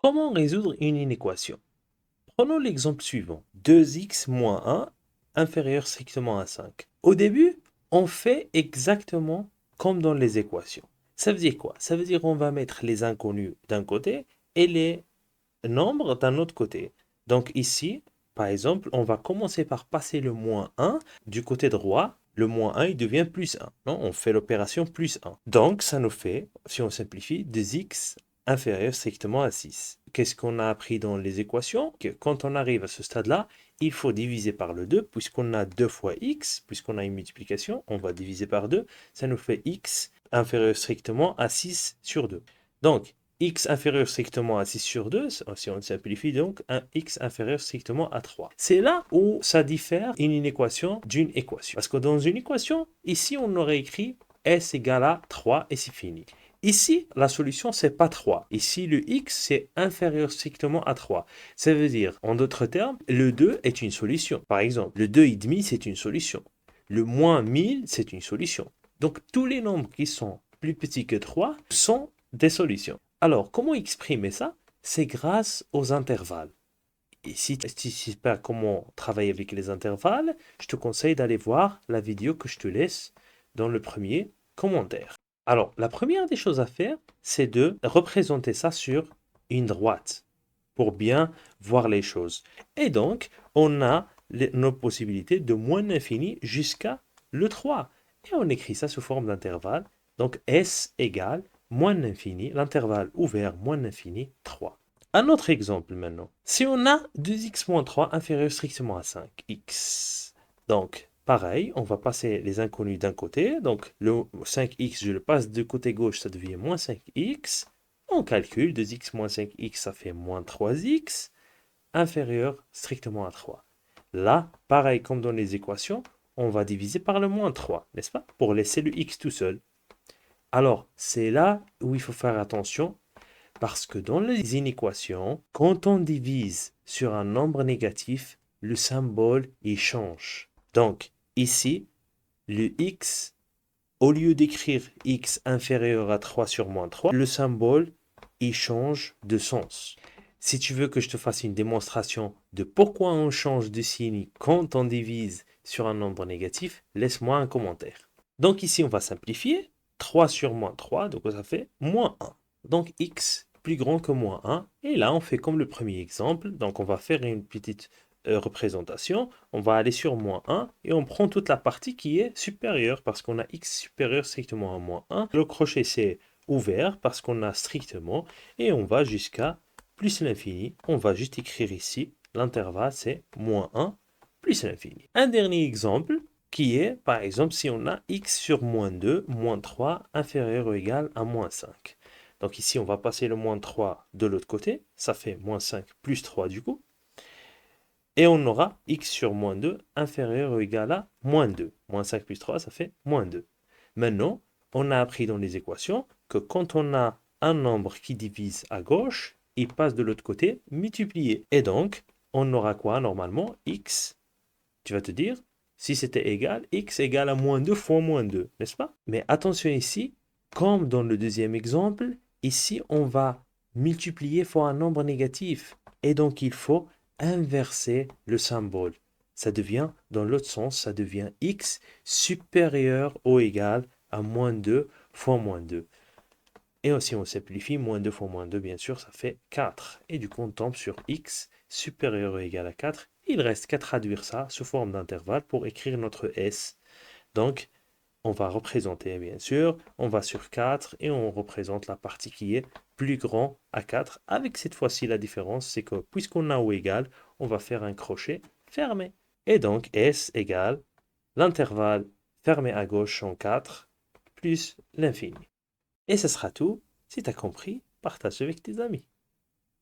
Comment résoudre une inéquation? Prenons l'exemple suivant. 2x moins 1 inférieur strictement à 5. Au début, on fait exactement comme dans les équations. Ça veut dire quoi? Ça veut dire qu'on va mettre les inconnus d'un côté et les nombres d'un autre côté. Donc ici, par exemple, on va commencer par passer le moins 1 du côté droit. Le moins 1, il devient plus 1. Non, on fait l'opération plus 1. Donc, ça nous fait, si on simplifie, 2x inférieur strictement à 6. Qu'est-ce qu'on a appris dans les équations? Que quand on arrive à ce stade-là, il faut diviser par le 2, puisqu'on a 2 fois x, puisqu'on a une multiplication, on va diviser par 2, ça nous fait x inférieur strictement à 6 sur 2. Donc, x inférieur strictement à 6 sur 2, si on simplifie donc, un x inférieur strictement à 3. C'est là où ça diffère une équation d'une équation. Parce que dans une équation, ici on aurait écrit s égale à 3 et c'est fini. Ici, la solution, c'est pas 3. Ici, le x, c'est inférieur strictement à 3. Ça veut dire, en d'autres termes, le 2 est une solution. Par exemple, le 2,5, c'est une solution. Le moins 1000, c'est une solution. Donc, tous les nombres qui sont plus petits que 3 sont des solutions. Alors, comment exprimer ça? C'est grâce aux intervalles. Et si tu ne sais pas comment travailler avec les intervalles, je te conseille d'aller voir la vidéo que je te laisse dans le premier commentaire. Alors, la première des choses à faire, c'est de représenter ça sur une droite pour bien voir les choses. Et donc, on a nos possibilités de moins l'infini jusqu'à le 3. Et on écrit ça sous forme d'intervalle. Donc, S égale moins l'infini, l'intervalle ouvert moins l'infini, 3. Un autre exemple maintenant. Si on a 2x moins 3 inférieur strictement à 5x, donc pareil, on va passer les inconnus d'un côté. Donc le 5x, je le passe du côté gauche, ça devient moins 5x. On calcule 2x moins 5x, ça fait moins 3x, inférieur strictement à 3. Là, pareil comme dans les équations, on va diviser par le moins 3, n'est-ce pas? Pour laisser le x tout seul. Alors, c'est là où il faut faire attention. Parce que dans les inéquations, quand on divise sur un nombre négatif, le symbole il change. Donc ici, le x, au lieu d'écrire x inférieur à 3 sur moins 3, le symbole il change de sens. Si tu veux que je te fasse une démonstration de pourquoi on change de signe quand on divise sur un nombre négatif, laisse-moi un commentaire. Donc ici, on va simplifier. 3 sur moins 3, donc ça fait moins 1. Donc x plus grand que moins 1. Et là, on fait comme le premier exemple. Donc on va faire une petite représentation. On va aller sur moins 1 et on prend toute la partie qui est supérieure parce qu'on a x supérieur strictement à moins 1. Le crochet, c'est ouvert parce qu'on a strictement et on va jusqu'à plus l'infini. On va juste écrire ici, l'intervalle c'est moins 1 plus l'infini. Un dernier exemple qui est, par exemple, si on a x sur moins 2, moins 3, inférieur ou égal à moins 5. Donc ici, on va passer le moins 3 de l'autre côté, ça fait moins 5 plus 3 du coup. Et on aura x sur moins 2 inférieur ou égal à moins 2. Moins 5 plus 3, ça fait moins 2. Maintenant, on a appris dans les équations que quand on a un nombre qui divise à gauche, il passe de l'autre côté multiplié. Et donc, on aura quoi normalement? X, tu vas te dire, si c'était égal, x égale à moins 2 fois moins 2, n'est-ce pas? Mais attention ici, comme dans le deuxième exemple, ici on va multiplier fois un nombre négatif. Et donc il faut inverser le symbole. Ça devient, dans l'autre sens, ça devient x supérieur ou égal à moins 2 fois moins 2. Et aussi on simplifie, moins 2 fois moins 2, bien sûr, ça fait 4. Et du coup, on tombe sur x supérieur ou égal à 4. Il reste qu'à traduire ça sous forme d'intervalle pour écrire notre s. Donc, on va représenter, bien sûr, on va sur 4 et on représente la partie qui est plus grand à 4. Avec cette fois-ci, la différence, c'est que puisqu'on a ou égal, on va faire un crochet fermé. Et donc, s égale l'intervalle fermé à gauche en 4 plus l'infini. Et ce sera tout. Si tu as compris, partage avec tes amis.